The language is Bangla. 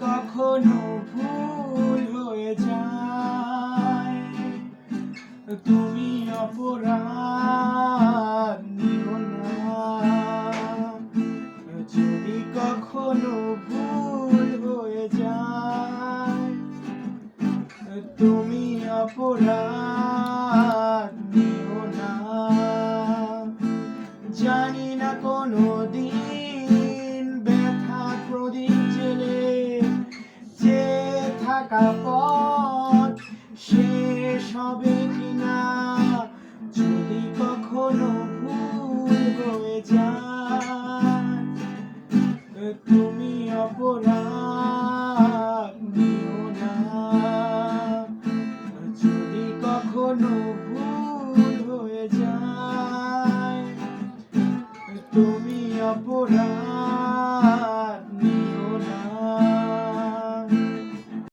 কখনো ভুল হয়ে যায়, তুমি অপরাধ নিও না। যদি কখনো ভুল হয়ে যায়, তুমি অপরাধ নিও না। জানি না কোনো দিন ব্যথার প্রদীপ জেলে যে থাকা পথ শেষ হবে কিনা। যদি কখনো ভুল হয়ে যায়, তুমি অপরাধ